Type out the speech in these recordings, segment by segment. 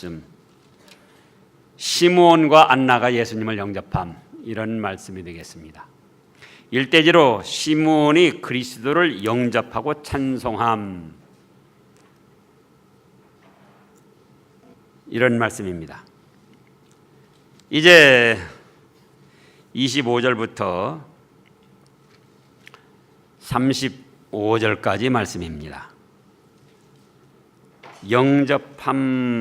말씀, 시므온과 안나가 예수님을 영접함, 이런 말씀이 되겠습니다. 일대지로 시므온이 그리스도를 영접하고 찬송함, 이런 말씀입니다. 이제 25절부터 35절까지 말씀입니다. 영접함으로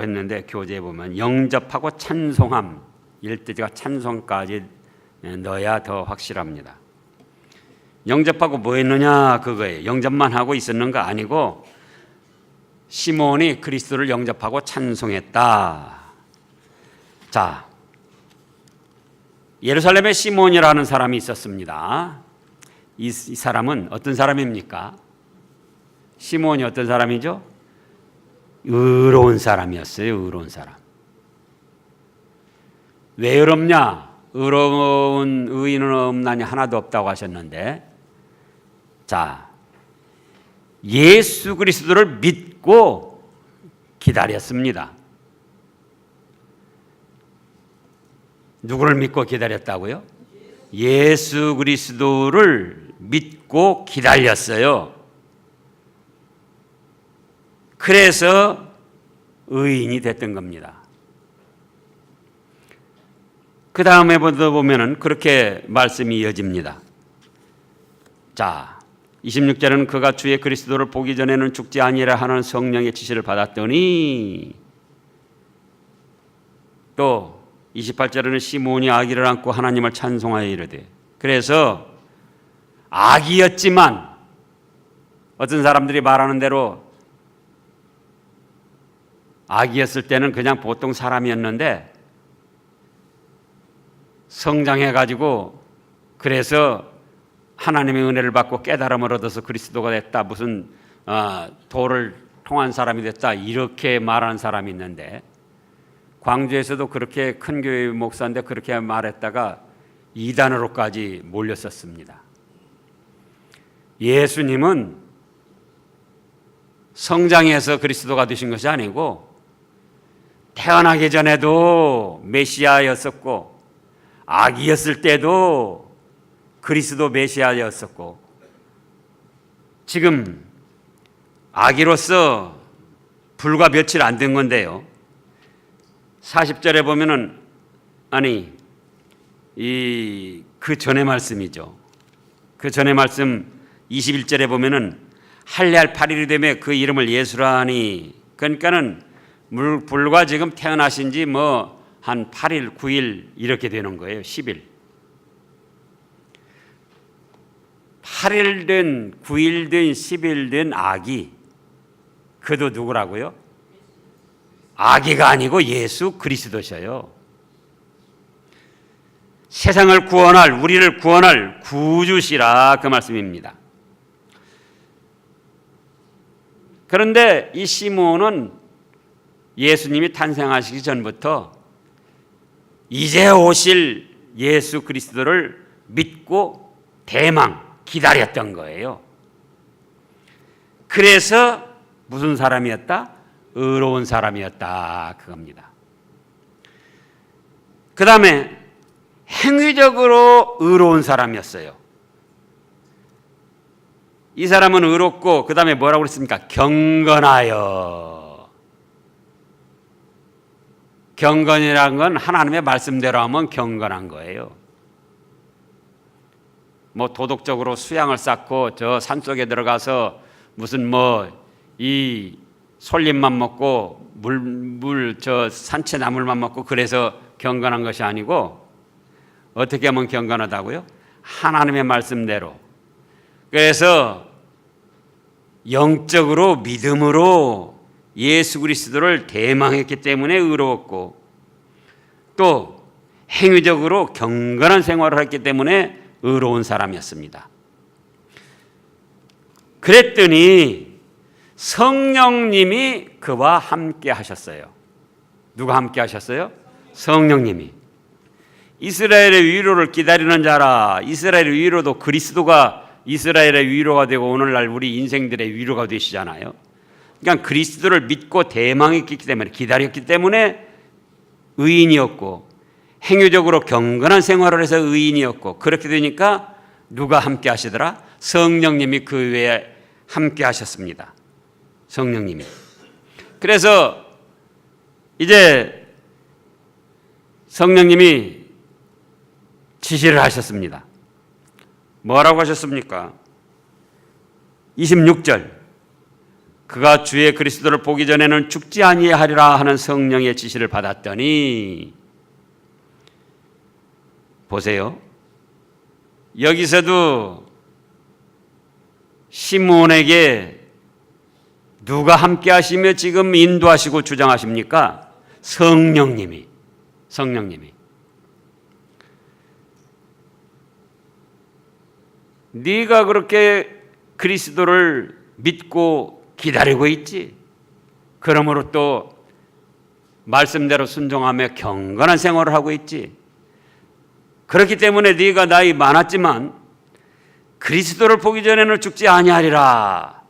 했는데 교재에 보면 영접하고 찬송함, 일대지가 찬송까지 넣어야 더 확실합니다. 영접하고 뭐 했느냐 그거예요. 영접만 하고 있었는가 아니고 시몬이 그리스도를 영접하고 찬송했다. 자, 예루살렘에 시몬이라는 사람이 있었습니다. 이 사람은 어떤 사람입니까? 시몬이 어떤 사람이죠? 의로운 사람이었어요. 의로운 사람. 왜 의롭냐? 의로운 의인은 없나니 하나도 없다고 하셨는데, 자, 예수 그리스도를 믿고 기다렸습니다. 누구를 믿고 기다렸다고요? 예수 그리스도를 믿고 기다렸어요. 그래서 의인이 됐던 겁니다. 그 다음에 보면은 그렇게 말씀이 이어집니다. 자, 26절은 그가 주의 그리스도를 보기 전에는 죽지 아니라 하는 성령의 지시를 받았더니, 또 28절에는 시몬이 아기를 안고 하나님을 찬송하여 이르되, 그래서 아기였지만 어떤 사람들이 말하는 대로 아기였을 때는 그냥 보통 사람이었는데 성장해가지고 그래서 하나님의 은혜를 받고 깨달음을 얻어서 그리스도가 됐다, 무슨 도를 통한 사람이 됐다, 이렇게 말하는 사람이 있는데, 광주에서도 그렇게 큰 교회 목사인데 그렇게 말했다가 이단으로까지 몰렸었습니다. 예수님은 성장해서 그리스도가 되신 것이 아니고 태어나기 전에도 메시아였었고 아기였을 때도 그리스도 메시아였었고 지금 아기로서 불과 며칠 안 된 건데요. 40절에 보면은 그 전의 말씀이죠. 그 전의 말씀 21절에 보면은 할례할 8일이 되매 그 이름을 예수라 하니, 그러니까는 불과 지금 태어나신 지 한 8일, 9일 이렇게 되는 거예요. 10일. 8일 된, 9일 된, 10일 된 아기. 그도 누구라고요? 아기가 아니고 예수 그리스도셔요. 세상을 구원할, 우리를 구원할 구주시라, 그 말씀입니다. 그런데 이 시몬은 예수님이 탄생하시기 전부터 이제 오실 예수 그리스도를 믿고 기다렸던 거예요. 그래서 무슨 사람이었다? 의로운 사람이었다, 그겁니다. 그 다음에 행위적으로 의로운 사람이었어요. 이 사람은 의롭고 그 다음에 뭐라고 그랬습니까? 경건하여. 경건이라는 건 하나님의 말씀대로 하면 경건한 거예요. 도덕적으로 수양을 쌓고 저 산속에 들어가서 무슨 이 솔잎만 먹고 저 산채나물만 먹고 그래서 경건한 것이 아니고, 어떻게 하면 경건하다고요? 하나님의 말씀대로. 그래서 영적으로 믿음으로 예수 그리스도를 대망했기 때문에 의로웠고, 또 행위적으로 경건한 생활을 했기 때문에 의로운 사람이었습니다. 그랬더니 성령님이 그와 함께 하셨어요. 누가 함께 하셨어요? 성령님이. 이스라엘의 위로를 기다리는 자라. 이스라엘의 위로도 그리스도가 이스라엘의 위로가 되고 오늘날 우리 인생들의 위로가 되시잖아요. 그러니까 그리스도를 믿고 대망했기 때문에, 기다렸기 때문에 의인이었고, 행위적으로 경건한 생활을 해서 의인이었고, 그렇게 되니까 누가 함께 하시더라? 성령님이 그 외에 함께 하셨습니다. 성령님이. 그래서 이제 성령님이 지시를 하셨습니다. 뭐라고 하셨습니까? 26절. 그가 주의 그리스도를 보기 전에는 죽지 아니하리라 하는 성령의 지시를 받았더니, 보세요. 여기서도 시몬에게 누가 함께 하시며 지금 인도하시고 주장하십니까? 성령님이. 네가 그렇게 그리스도를 믿고 기다리고 있지. 그러므로 또 말씀대로 순종하며 경건한 생활을 하고 있지. 그렇기 때문에 네가 나이 많았지만 그리스도를 보기 전에는 죽지 아니하리라.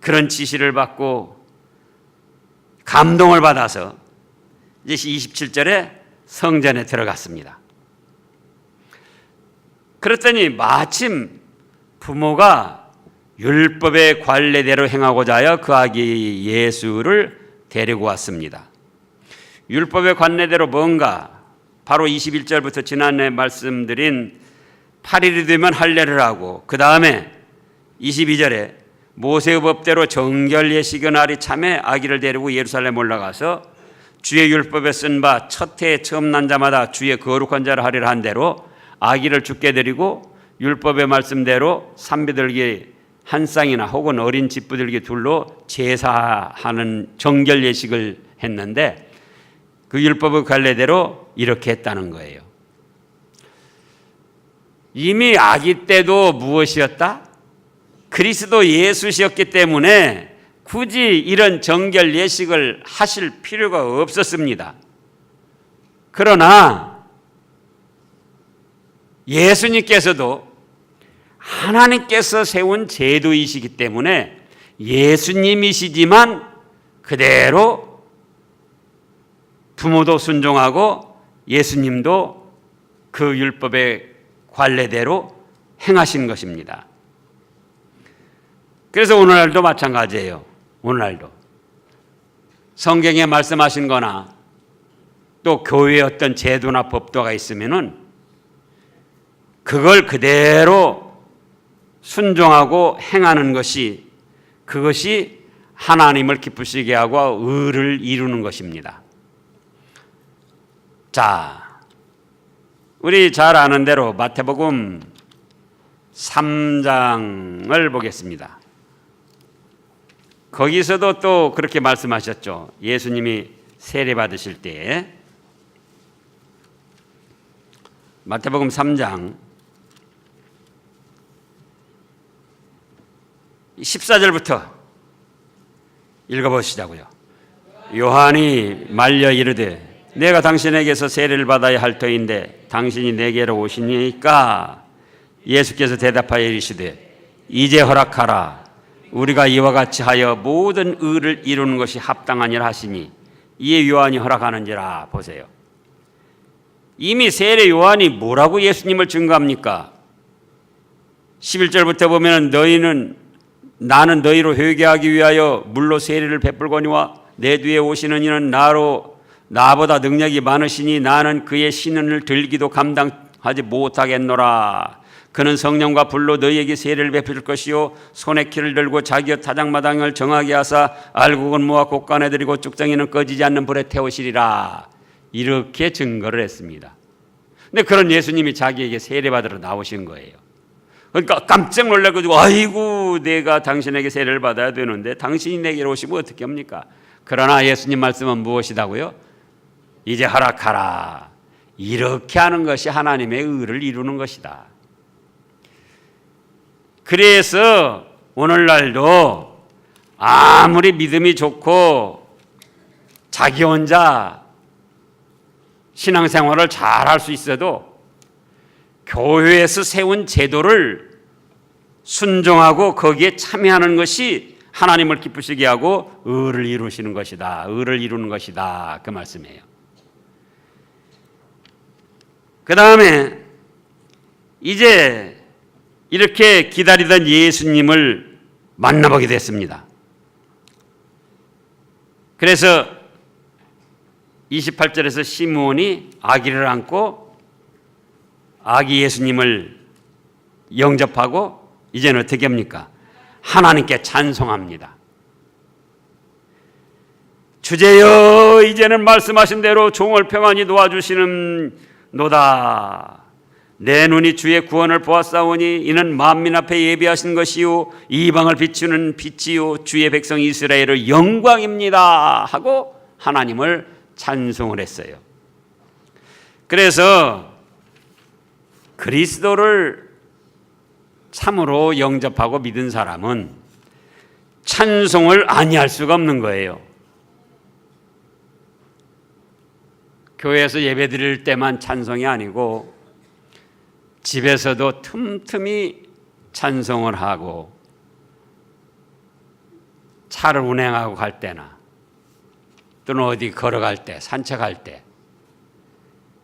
그런 지시를 받고 감동을 받아서 이제 27절에 성전에 들어갔습니다. 그랬더니 마침 부모가 율법의 관례대로 행하고자 하여 그 아기 예수를 데리고 왔습니다. 율법의 관례대로 뭔가? 바로 21절부터 지난해 말씀드린 8일이 되면 할례를 하고, 그 다음에 22절에 모세의 법대로 정결 예식의 날이 참에 아기를 데리고 예루살렘 올라가서 주의 율법에 쓴 바 첫 해에 처음 난 자마다 주의 거룩한 자를 하리라 한 대로 아기를 죽게 드리고, 율법의 말씀대로 산비둘기 한 쌍이나 혹은 어린 집부들기 둘로 제사하는 정결 예식을 했는데, 그 율법의 관례대로 이렇게 했다는 거예요. 이미 아기 때도 무엇이었다? 그리스도 예수시였기 때문에 굳이 이런 정결 예식을 하실 필요가 없었습니다. 그러나 예수님께서도 하나님께서 세운 제도이시기 때문에 예수님이시지만 그대로 부모도 순종하고 예수님도 그 율법의 관례대로 행하신 것입니다. 그래서 오늘날도 마찬가지예요. 오늘날도 성경에 말씀하신 거나 또 교회의 어떤 제도나 법도가 있으면은 그걸 그대로 순종하고 행하는 것이, 그것이 하나님을 기쁘시게 하고 의를 이루는 것입니다. 자, 우리 잘 아는 대로 마태복음 3장을 보겠습니다. 거기서도 또 그렇게 말씀하셨죠. 예수님이 세례 받으실 때에. 마태복음 3장 14절부터 읽어보시자고요. 요한이 말려 이르되 내가 당신에게서 세례를 받아야 할 터인데 당신이 내게로 오시니까, 예수께서 대답하여 이르시되 이제 허락하라. 우리가 이와 같이 하여 모든 의를 이루는 것이 합당하니라 하시니, 이에 요한이 허락하는지라. 보세요. 이미 세례 요한이 뭐라고 예수님을 증거합니까? 11절부터 보면 나는 너희로 회개하기 위하여 물로 세례를 베풀거니와 내 뒤에 오시는 이는 나보다 능력이 많으시니 나는 그의 신은을 들기도 감당하지 못하겠노라. 그는 성령과 불로 너희에게 세례를 베풀 것이요 손에 키를 들고 자기의 타작마당을 정하게 하사 알곡은 모아 곡간에 들이고 쭉정이는 꺼지지 않는 불에 태우시리라. 이렇게 증거를 했습니다. 근데 그런 예수님이 자기에게 세례받으러 나오신 거예요. 그러니까 깜짝 놀라가지고 아이고 내가 당신에게 세례를 받아야 되는데 당신이 내게로 오시면 어떻게 합니까? 그러나 예수님 말씀은 무엇이다고요? 이제 허락하라. 이렇게 하는 것이 하나님의 의를 이루는 것이다. 그래서 오늘날도 아무리 믿음이 좋고 자기 혼자 신앙생활을 잘 할 수 있어도 교회에서 세운 제도를 순종하고 거기에 참여하는 것이 하나님을 기쁘시게 하고 의를 이루시는 것이다. 의를 이루는 것이다. 그 말씀이에요. 그 다음에 이제 이렇게 기다리던 예수님을 만나보게 됐습니다. 그래서 28절에서 시므온이 아기를 안고 아기 예수님을 영접하고 이제는 어떻게 합니까? 하나님께 찬송합니다. 주제여, 이제는 말씀하신 대로 종을 평안히 도와주시는 노다. 내 눈이 주의 구원을 보았사오니 이는 만민 앞에 예비하신 것이요 이방을 비추는 빛이요 주의 백성 이스라엘의 영광입니다 하고 하나님을 찬송을 했어요. 그래서 그리스도를 참으로 영접하고 믿은 사람은 찬송을 아니할 수가 없는 거예요. 교회에서 예배드릴 때만 찬송이 아니고 집에서도 틈틈이 찬송을 하고 차를 운행하고 갈 때나 또는 어디 걸어갈 때, 산책할 때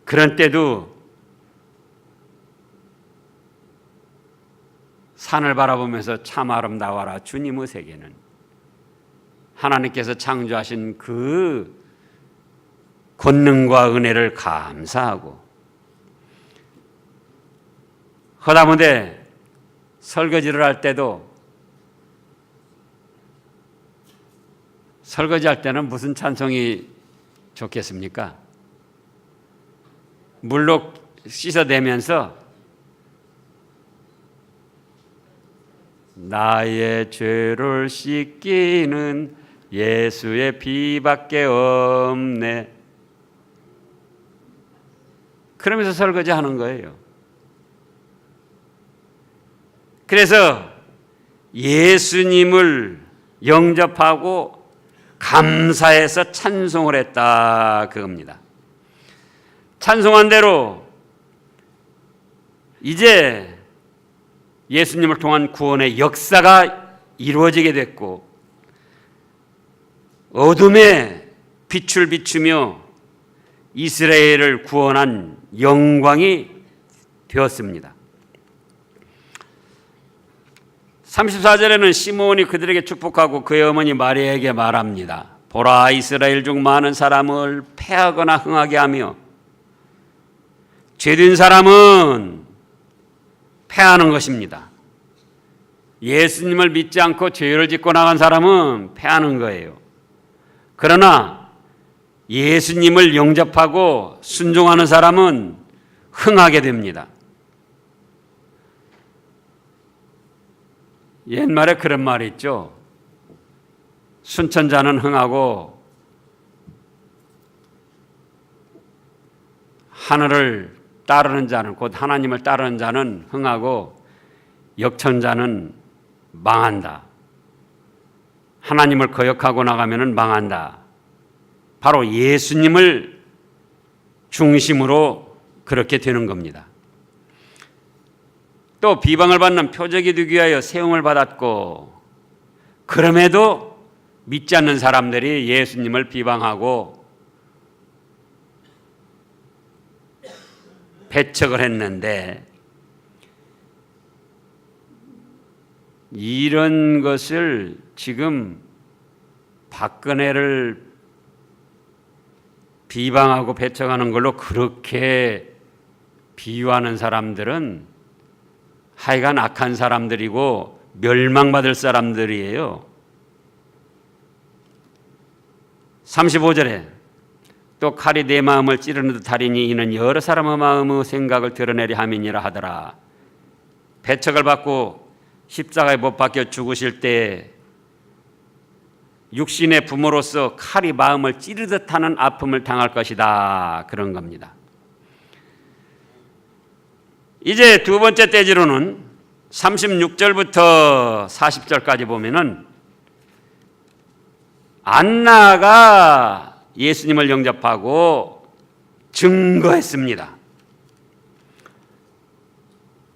그런 때도 산을 바라보면서 참 아름다워라 주님의 세계는 하나님께서 창조하신 그 권능과 은혜를 감사하고 허다못해 설거지를 할 때도 설거지할 때는 무슨 찬송이 좋겠습니까? 물로 씻어내면서 나의 죄를 씻기는 예수의 피밖에 없네. 그러면서 설거지하는 거예요. 그래서 예수님을 영접하고 감사해서 찬송을 했다 그겁니다. 찬송한 대로 이제 예수님을 통한 구원의 역사가 이루어지게 됐고 어둠에 빛을 비추며 이스라엘을 구원한 영광이 되었습니다. 34절에는 시므온이 그들에게 축복하고 그의 어머니 마리아에게 말합니다. 보라, 이스라엘 중 많은 사람을 패하거나 흥하게 하며 죄된 사람은 패하는 것입니다. 예수님을 믿지 않고 죄를 짓고 나간 사람은 패하는 거예요. 그러나 예수님을 영접하고 순종하는 사람은 흥하게 됩니다. 옛말에 그런 말이 있죠. 순천자는 흥하고 하늘을 따르는 자는, 곧 하나님을 따르는 자는 흥하고 역천자는 망한다. 하나님을 거역하고 나가면 망한다. 바로 예수님을 중심으로 그렇게 되는 겁니다. 또 비방을 받는 표적이 되기 위하여 세움을 받았고 그럼에도 믿지 않는 사람들이 예수님을 비방하고 배척을 했는데 이런 것을 지금 박근혜를 비방하고 배척하는 걸로 그렇게 비유하는 사람들은 하여간 악한 사람들이고 멸망받을 사람들이에요. 35절에 또 칼이 내 마음을 찌르는 듯 하리니 이는 여러 사람의 마음의 생각을 드러내려 함이니라 하더라. 배척을 받고 십자가에 못 박혀 죽으실 때 육신의 부모로서 칼이 마음을 찌르듯 하는 아픔을 당할 것이다. 그런 겁니다. 이제 두 번째 떼지로는 36절부터 40절까지 보면은 안나가 예수님을 영접하고 증거했습니다.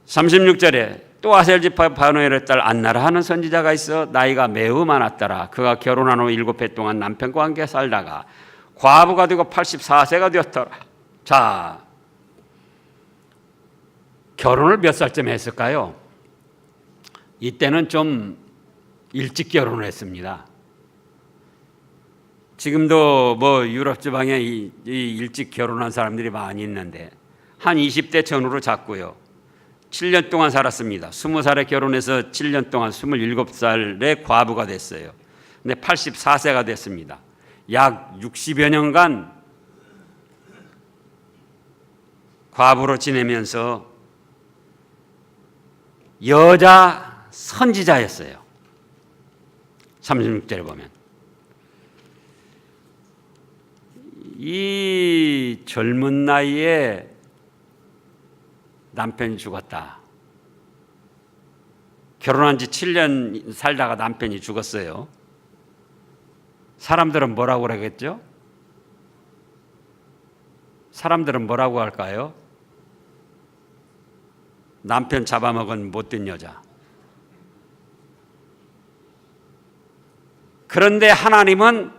36절에 또 아셀 지파 바누엘의 딸 안나라 하는 선지자가 있어 나이가 매우 많았더라. 그가 결혼한 후 7해 동안 남편과 함께 살다가 과부가 되고 84세가 되었더라. 자, 결혼을 몇 살쯤 했을까요? 이때는 좀 일찍 결혼을 했습니다. 지금도 뭐 유럽 지방에 이 일찍 결혼한 사람들이 많이 있는데 한 20대 전후로 잡고요. 7년 동안 살았습니다. 20살에 결혼해서 7년 동안 27살에 과부가 됐어요. 근데 84세가 됐습니다. 약 60여 년간 과부로 지내면서 여자 선지자였어요. 36절에 보면 이 젊은 나이에 남편이 죽었다. 결혼한 지 7년 살다가 남편이 죽었어요. 사람들은 뭐라고 그러겠죠? 사람들은 뭐라고 할까요? 남편 잡아먹은 못된 여자. 그런데 하나님은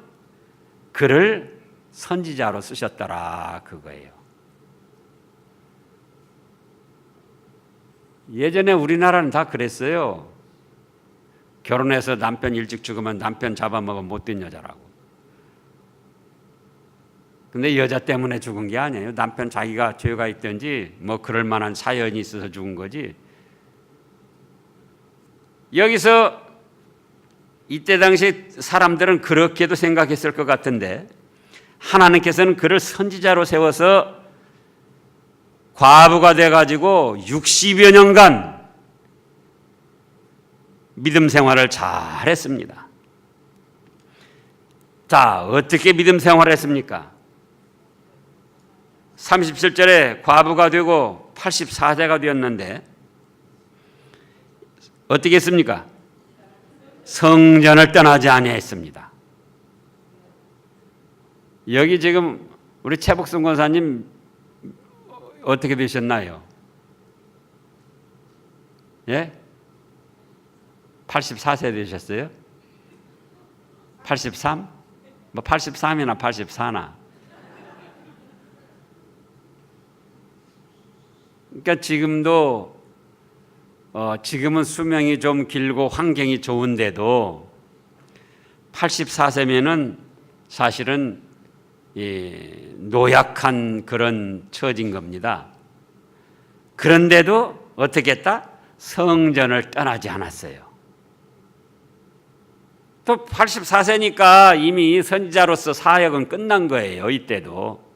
그를 선지자로 쓰셨더라 그거예요. 예전에 우리나라는 다 그랬어요. 결혼해서 남편 일찍 죽으면 남편 잡아먹은 못된 여자라고. 근데 여자 때문에 죽은 게 아니에요. 남편 자기가 죄가 있든지 뭐 그럴 만한 사연이 있어서 죽은 거지. 여기서 이때 당시 사람들은 그렇게도 생각했을 것 같은데 하나님께서는 그를 선지자로 세워서 과부가 돼가지고 60여 년간 믿음 생활을 잘 했습니다. 자, 어떻게 믿음 생활을 했습니까? 37절에 과부가 되고 84세가 되었는데 어떻게 했습니까? 성전을 떠나지 아니했습니다. 여기 지금 우리 최복순 권사님 어떻게 되셨나요? 예? 84세 되셨어요? 83? 뭐 83이나 84나. 그러니까 지금은 수명이 좀 길고 환경이 좋은데도 84세면은 사실은 노약한 그런 처진 겁니다. 그런데도 어떻게 했다? 성전을 떠나지 않았어요. 또 84세니까 이미 선지자로서 사역은 끝난 거예요. 이때도.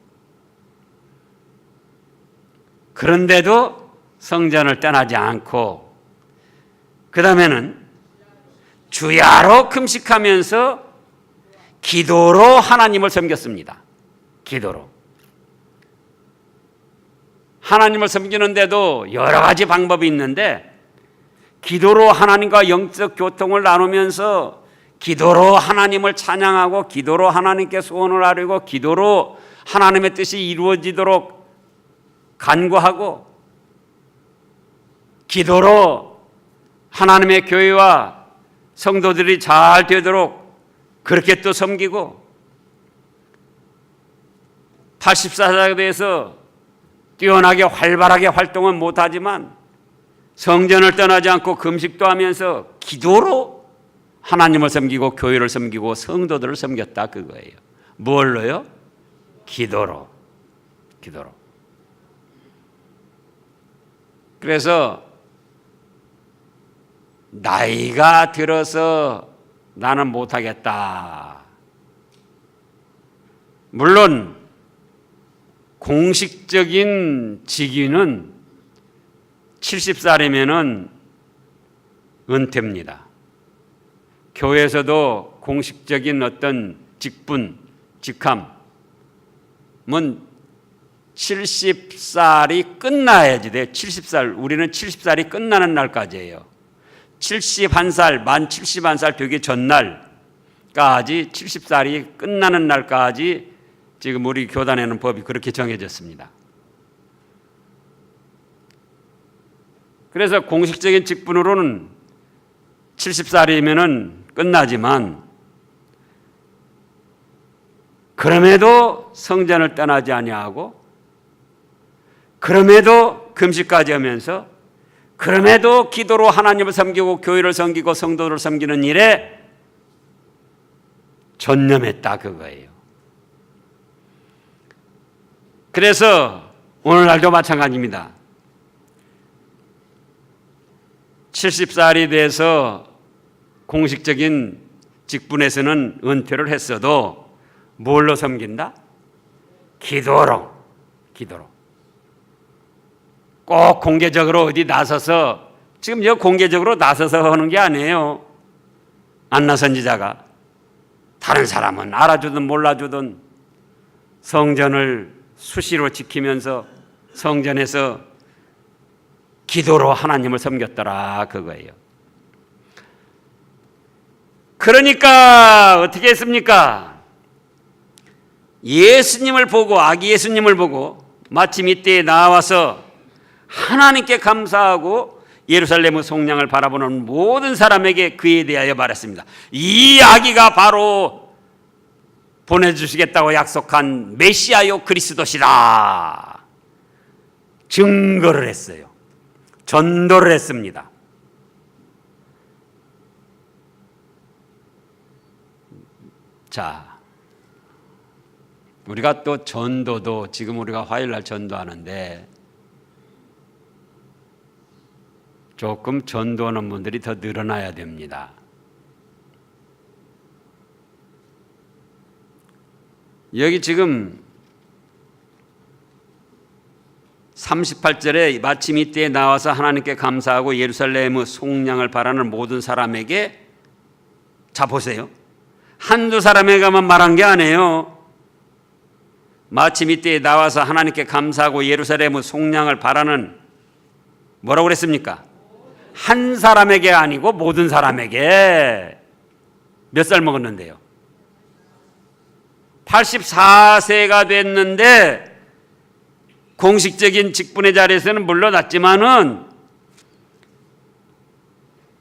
그런데도 성전을 떠나지 않고 그 다음에는 주야로 금식하면서 기도로 하나님을 섬겼습니다. 기도로. 하나님을 섬기는데도 여러 가지 방법이 있는데 기도로 하나님과 영적 교통을 나누면서 기도로 하나님을 찬양하고 기도로 하나님께 소원을 아뢰고 기도로 하나님의 뜻이 이루어지도록 간구하고 기도로 하나님의 교회와 성도들이 잘 되도록 그렇게 또 섬기고 84세가 돼서 뛰어나게 활발하게 활동은 못하지만 성전을 떠나지 않고 금식도 하면서 기도로 하나님을 섬기고 교회를 섬기고 성도들을 섬겼다 그거예요. 뭘로요? 기도로. 기도로. 그래서 나이가 들어서 나는 못하겠다. 물론 공식적인 직위는 70살이면은 은퇴입니다. 교회에서도 공식적인 어떤 직분, 직함은 70살이 끝나야지 돼. 70살, 우리는 70살이 끝나는 날까지예요. 71살, 만 71살 되기 전날까지 70살이 끝나는 날까지 지금 우리 교단에는 법이 그렇게 정해졌습니다. 그래서 공식적인 직분으로는 70살이면 끝나지만 그럼에도 성전을 떠나지 아니하고 그럼에도 금식까지 하면서 그럼에도 기도로 하나님을 섬기고 교회를 섬기고 성도를 섬기는 일에 전념했다 그거예요. 그래서 오늘날도 마찬가지입니다. 70살이 돼서 공식적인 직분에서는 은퇴를 했어도 뭘로 섬긴다? 기도로. 꼭 공개적으로 어디 나서서, 지금 여 공개적으로 나서서 하는 게 아니에요. 안나 선지자가. 다른 사람은 알아주든 몰라주든 성전을 수시로 지키면서 성전에서 기도로 하나님을 섬겼더라 그거예요. 그러니까 어떻게 했습니까? 예수님을 보고, 아기 예수님을 보고 마침 이때에 나와서 하나님께 감사하고 예루살렘의 속량을 바라보는 모든 사람에게 그에 대하여 말했습니다. 이 아기가 바로 보내주시겠다고 약속한 메시아요 그리스도시다. 증거를 했어요. 전도를 했습니다. 자, 우리가 또 전도도 지금 우리가 화요일날 전도하는데 조금 전도하는 분들이 더 늘어나야 됩니다. 여기 지금 38절에 마침 이때에 나와서 하나님께 감사하고 예루살렘의 속량을 바라는 모든 사람에게, 자 보세요. 한두 사람에게만 말한 게 아니에요. 마침 이때에 나와서 하나님께 감사하고 예루살렘의 속량을 바라는, 뭐라고 그랬습니까? 한 사람에게 아니고 모든 사람에게. 몇 살 먹었는데요? 84세가 됐는데 공식적인 직분의 자리에서는 물러났지만은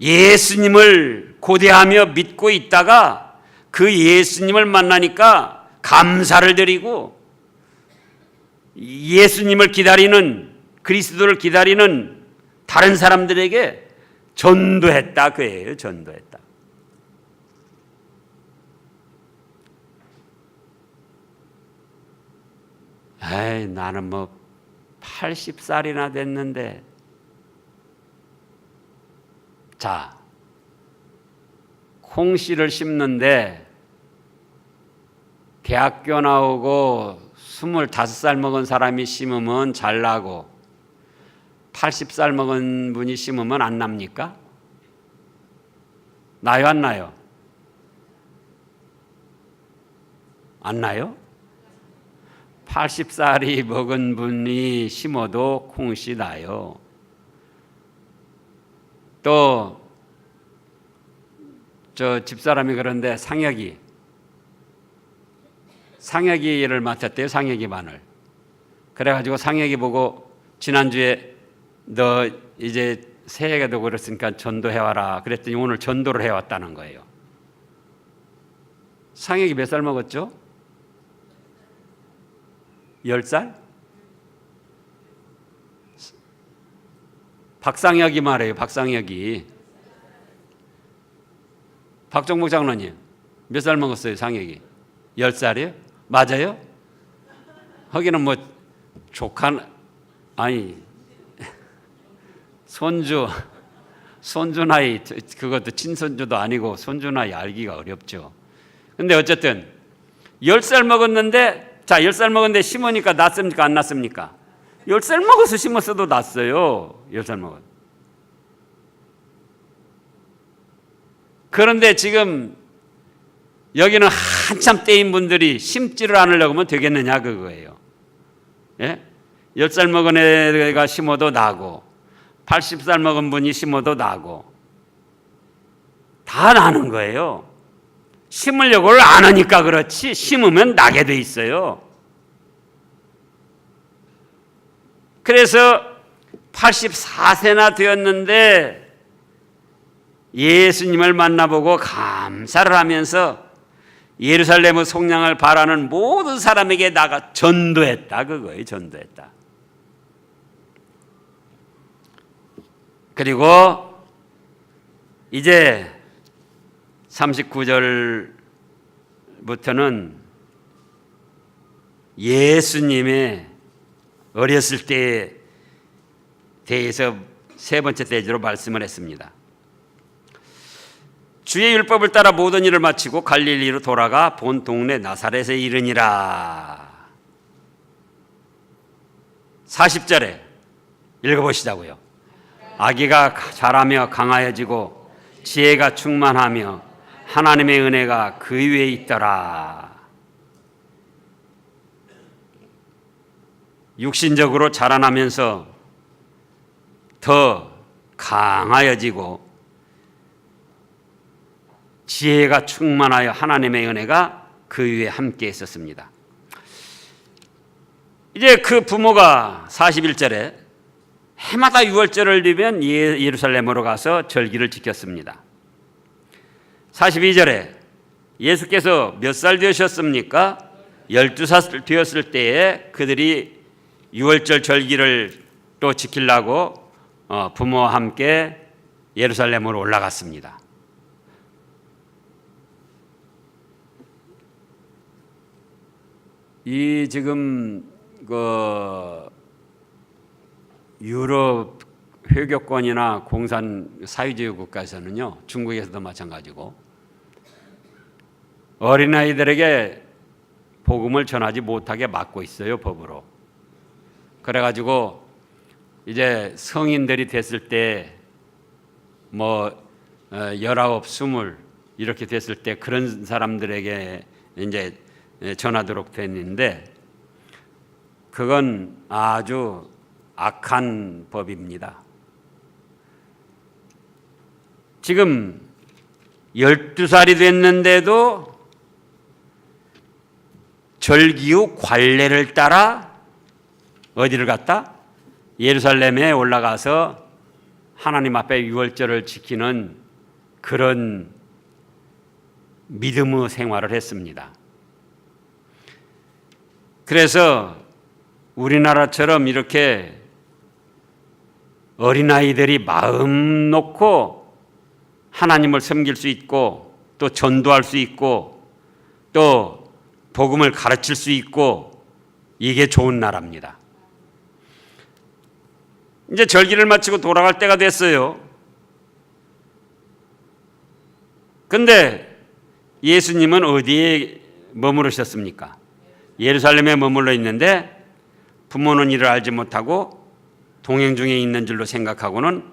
예수님을 고대하며 믿고 있다가 그 예수님을 만나니까 감사를 드리고 예수님을 기다리는, 그리스도를 기다리는 다른 사람들에게 전도했다 그예요. 전도했다. 에이, 나는 뭐 80살이나 됐는데. 자, 콩씨를 심는데 대학교 나오고 25살 먹은 사람이 심으면 잘 나고 80살 먹은 분이 심으면 안 납니까? 나요, 안 나요? 안 나요? 80살이 먹은 분이 심어도 콩씨 나요. 또 저 집사람이 그런데 상혁이를 맡았대요. 상혁이 반을. 그래가지고 상혁이 보고 지난주에 너 이제 새해가 되고 그랬으니까 전도해와라 그랬더니 오늘 전도를 해왔다는 거예요. 상혁이 몇 살 먹었죠? 10살? 박상혁이 말해요. 박상혁이. 박정복 장로님 몇 살 먹었어요? 상혁이 10살이요? 맞아요? 거기는 뭐 조카, 아니 손주 나이, 그것도 친손주도 아니고 손주 나이 알기가 어렵죠. 근데 어쨌든 10살 먹었는데, 자 10살 먹었는데 심으니까 낫습니까? 안 낫습니까? 10살 먹어서 심었어도 낫어요. 10살 먹었. 그런데 지금 여기는 한참 때인 분들이 심지를 않으려고 하면 되겠느냐 그거예요. 예? 10살 먹은 애가 심어도 나고 80살 먹은 분이 심어도 나고 다 나는 거예요. 심으려고를 안 하니까 그렇지 심으면 나게 돼 있어요. 그래서 84세나 되었는데 예수님을 만나보고 감사를 하면서 예루살렘의 속량을 바라는 모든 사람에게 나가 전도했다. 그거예요. 전도했다. 그리고 이제 39절부터는 예수님의 어렸을 때에 대해서 세 번째 대지로 말씀을 했습니다. 주의 율법을 따라 모든 일을 마치고 갈릴리로 돌아가 본 동네 나사렛에 이르니라. 40절에 읽어보시자고요. 아기가 자라며 강하여지고 지혜가 충만하며 하나님의 은혜가 그 위에 있더라. 육신적으로 자라나면서 더 강하여지고 지혜가 충만하여 하나님의 은혜가 그 위에 함께 있었습니다. 이제 그 부모가 41절에 해마다 유월절을 되면 예루살렘으로 가서 절기를 지켰습니다. 42절에 예수께서 몇 살 되셨습니까? 12살 되었을 때에 그들이 유월절 절기를 또 지키려고 부모와 함께 예루살렘으로 올라갔습니다. 이 지금 유럽 회교권이나 공산 사회주의 국가에서는요, 중국에서도 마찬가지고 어린아이들에게 복음을 전하지 못하게 막고 있어요, 법으로. 그래가지고 이제 성인들이 됐을 때 뭐 19, 20 이렇게 됐을 때 그런 사람들에게 이제 전하도록 됐는데 그건 아주 악한 법입니다. 지금 12살이 됐는데도 절기후 관례를 따라 어디를 갔다? 예루살렘에 올라가서 하나님 앞에 유월절을 지키는 그런 믿음의 생활을 했습니다. 그래서 우리나라처럼 이렇게 어린아이들이 마음 놓고 하나님을 섬길 수 있고 또 전도할 수 있고 또 복음을 가르칠 수 있고 이게 좋은 나라입니다. 이제 절기를 마치고 돌아갈 때가 됐어요. 근데 예수님은 어디에 머무르셨습니까? 예루살렘에 머물러 있는데 부모는 이를 알지 못하고 동행 중에 있는 줄로 생각하고는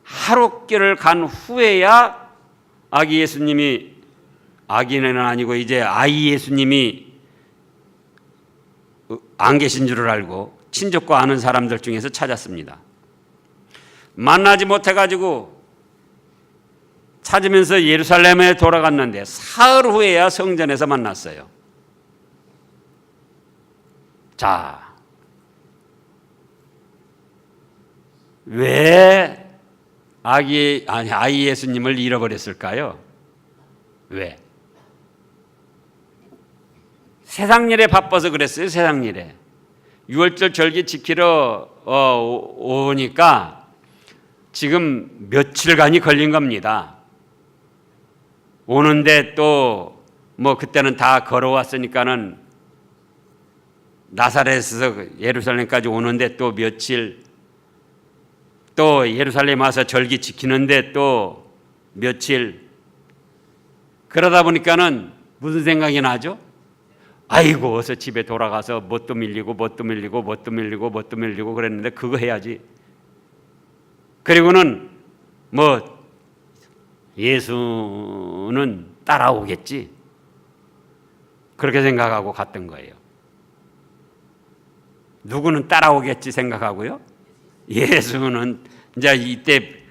하룻길을 간 후에야 아기 예수님이, 아기는 아니고 이제 아이 예수님이 안 계신 줄을 알고 친족과 아는 사람들 중에서 찾았습니다. 만나지 못해가지고 찾으면서 예루살렘에 돌아갔는데 사흘 후에야 성전에서 만났어요. 자, 왜 아이 예수님을 잃어버렸을까요? 왜? 세상 일에 바빠서 그랬어요. 세상 일에. 유월절 절기 지키러 오니까 지금 며칠간이 걸린 겁니다. 오는데 또 뭐 그때는 다 걸어왔으니까는 나사렛에서 예루살렘까지 오는데 또 며칠, 또 예루살렘 와서 절기 지키는데 또 며칠. 그러다 보니까는 무슨 생각이 나죠? 아이고 어서 집에 돌아가서 뭣도 밀리고 그랬는데 그거 해야지. 그리고는 뭐 예수는 따라오겠지, 그렇게 생각하고 갔던 거예요. 누구는 따라오겠지 생각하고요, 예수는 이제 이때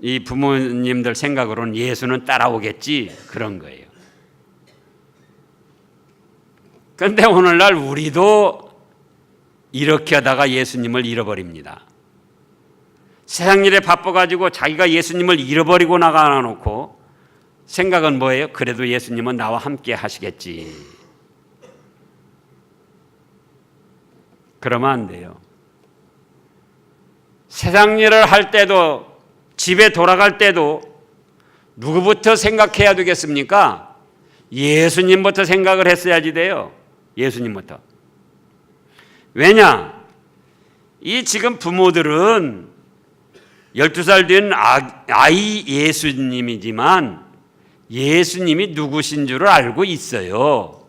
이 부모님들 생각으로는 예수는 따라오겠지 그런 거예요. 그런데 오늘날 우리도 이렇게 하다가 예수님을 잃어버립니다. 세상 일에 바빠가지고 자기가 예수님을 잃어버리고 나가 놓고 생각은 뭐예요? 그래도 예수님은 나와 함께 하시겠지. 그러면 안 돼요. 세상 일을 할 때도 집에 돌아갈 때도 누구부터 생각해야 되겠습니까? 예수님부터 생각을 했어야지 돼요. 예수님부터. 왜냐? 이 지금 부모들은 12살 된 아이 예수님이지만 예수님이 누구신 줄을 알고 있어요.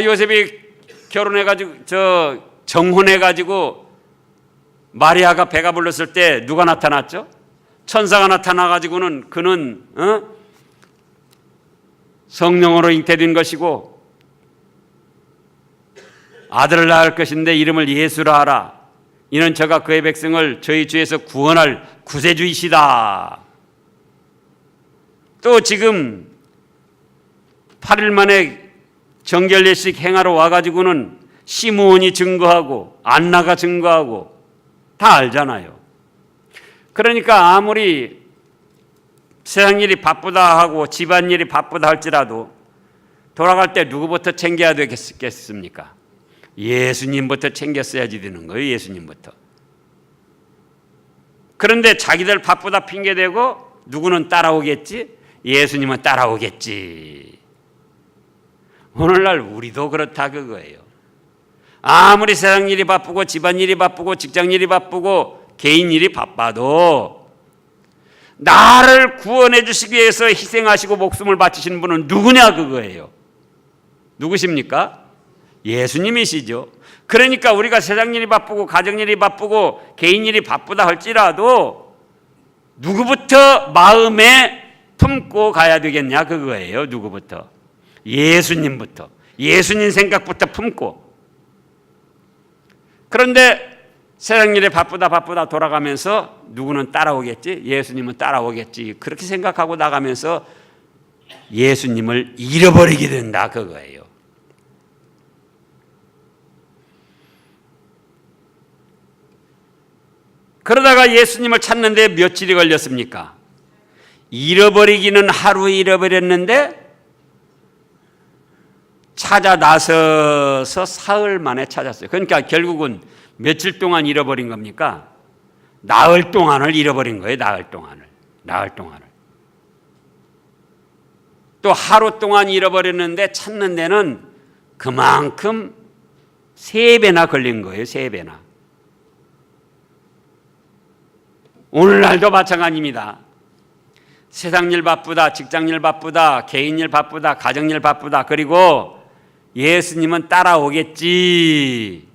요셉이 결혼해가지고 정혼해가지고 마리아가 배가 불렀을 때 누가 나타났죠? 천사가 나타나가지고는 그는 성령으로 잉태된 것이고 아들을 낳을 것인데 이름을 예수라 하라. 이는 저가 그의 백성을 저희 주에서 구원할 구세주이시다. 또 지금 8일 만에 정결례식 행하러 와가지고는 시므온이 증거하고 안나가 증거하고 다 알잖아요. 그러니까 아무리 세상 일이 바쁘다 하고 집안일이 바쁘다 할지라도 돌아갈 때 누구부터 챙겨야 되겠습니까? 예수님부터 챙겼어야지 되는 거예요. 예수님부터. 그런데 자기들 바쁘다 핑계대고 누구는 따라오겠지? 예수님은 따라오겠지. 오늘날 우리도 그렇다 그거예요. 아무리 세상 일이 바쁘고 집안일이 바쁘고 직장일이 바쁘고 개인일이 바빠도 나를 구원해 주시기 위해서 희생하시고 목숨을 바치신 분은 누구냐 그거예요. 누구십니까? 예수님이시죠. 그러니까 우리가 세상 일이 바쁘고 가정일이 바쁘고 개인일이 바쁘다 할지라도 누구부터 마음에 품고 가야 되겠냐 그거예요. 누구부터? 예수님부터. 예수님 생각부터 품고. 그런데 세상 일에 바쁘다 돌아가면서 누구는 따라오겠지? 예수님은 따라오겠지. 그렇게 생각하고 나가면서 예수님을 잃어버리게 된다 그거예요. 그러다가 예수님을 찾는데 며칠이 걸렸습니까? 잃어버리기는 하루 잃어버렸는데 찾아 나서서 사흘 만에 찾았어요. 그러니까 결국은 며칠 동안 잃어버린 겁니까? 나흘 동안을 잃어버린 거예요. 나흘 동안을. 또 하루 동안 잃어버렸는데 찾는 데는 그만큼 3배나 걸린 거예요. 3배나. 오늘날도 마찬가지입니다. 세상 일 바쁘다, 직장 일 바쁘다, 개인 일 바쁘다, 가정 일 바쁘다. 그리고 예수님은 따라오겠지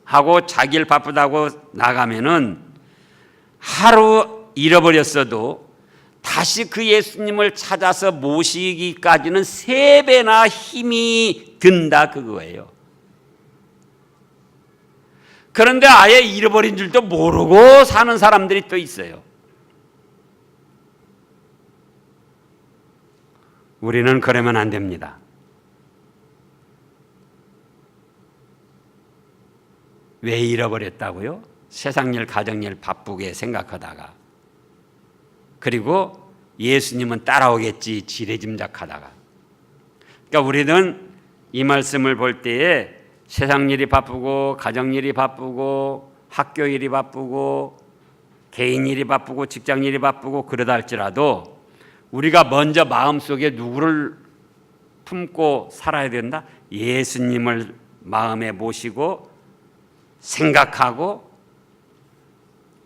하고 자기 일 바쁘다고 나가면은 하루 잃어버렸어도 다시 그 예수님을 찾아서 모시기까지는 3배나 힘이 든다 그거예요. 그런데 아예 잃어버린 줄도 모르고 사는 사람들이 또 있어요. 우리는 그러면 안 됩니다. 왜 잃어버렸다고요? 세상 일, 가정 일 바쁘게 생각하다가, 그리고 예수님은 따라오겠지 지레짐작하다가. 그러니까 우리는 이 말씀을 볼 때에 세상 일이 바쁘고 가정 일이 바쁘고 학교 일이 바쁘고 개인 일이 바쁘고 직장 일이 바쁘고 그러다 할지라도 우리가 먼저 마음속에 누구를 품고 살아야 된다? 예수님을 마음에 모시고 생각하고,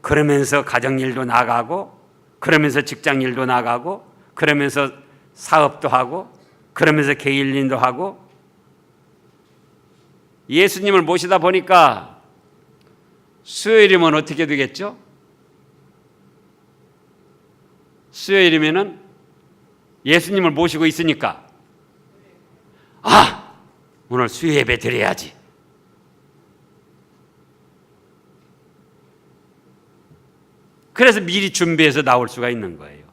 그러면서 가정일도 나가고, 그러면서 직장일도 나가고, 그러면서 사업도 하고, 그러면서 개인일도 하고. 예수님을 모시다 보니까 수요일이면 어떻게 되겠죠? 수요일이면은 예수님을 모시고 있으니까 오늘 수요 예배 드려야지. 그래서 미리 준비해서 나올 수가 있는 거예요.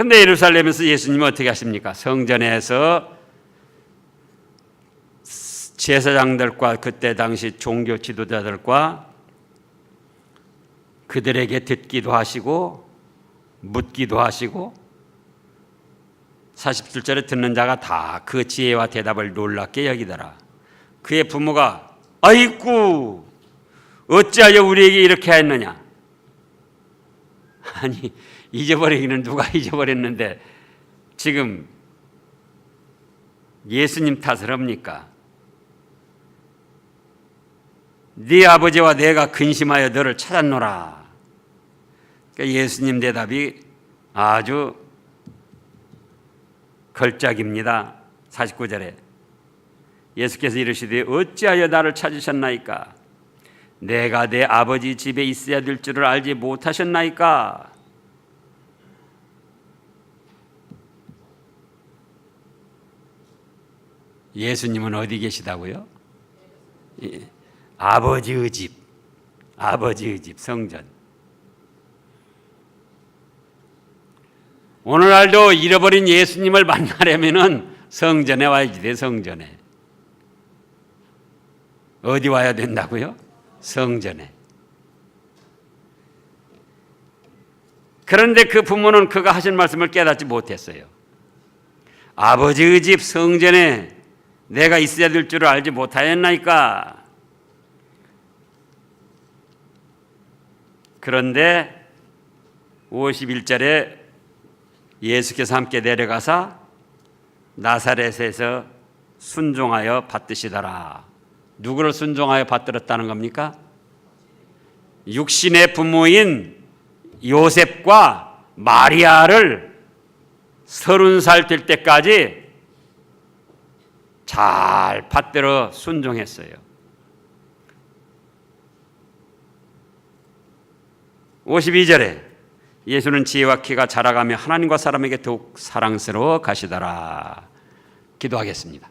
근데 예루살렘에서 예수님은 어떻게 하십니까? 성전에서 제사장들과 그때 당시 종교 지도자들과 그들에게 듣기도 하시고 묻기도 하시고 47절에 듣는 자가 다 그 지혜와 대답을 놀랍게 여기더라. 그의 부모가 아이쿠 어찌하여 우리에게 이렇게 하였느냐. 아니 잊어버리기는 누가 잊어버렸는데 지금 예수님 탓을 합니까? 네 아버지와 내가 근심하여 너를 찾았노라. 그러니까 예수님 대답이 아주 걸작입니다. 49절에 예수께서 이르시되 어찌하여 나를 찾으셨나이까? 내가 내 아버지 집에 있어야 될 줄을 알지 못하셨나이까? 예수님은 어디 계시다고요? 아버지의 집, 아버지의 집 성전. 오늘날도 잃어버린 예수님을 만나려면은 성전에 와야지 돼. 성전에. 어디 와야 된다고요? 성전에. 그런데 그 부모는 그가 하신 말씀을 깨닫지 못했어요. 아버지의 집 성전에 내가 있어야 될 줄을 알지 못하였나이까? 그런데 51절에 예수께서 함께 내려가사 나사렛에서 순종하여 받드시더라. 누구를 순종하여 받들었다는 겁니까? 육신의 부모인 요셉과 마리아를 30살 될 때까지 잘 받들어 순종했어요. 52절에 예수는 지혜와 키가 자라가며 하나님과 사람에게 더욱 사랑스러워 가시더라. 기도하겠습니다.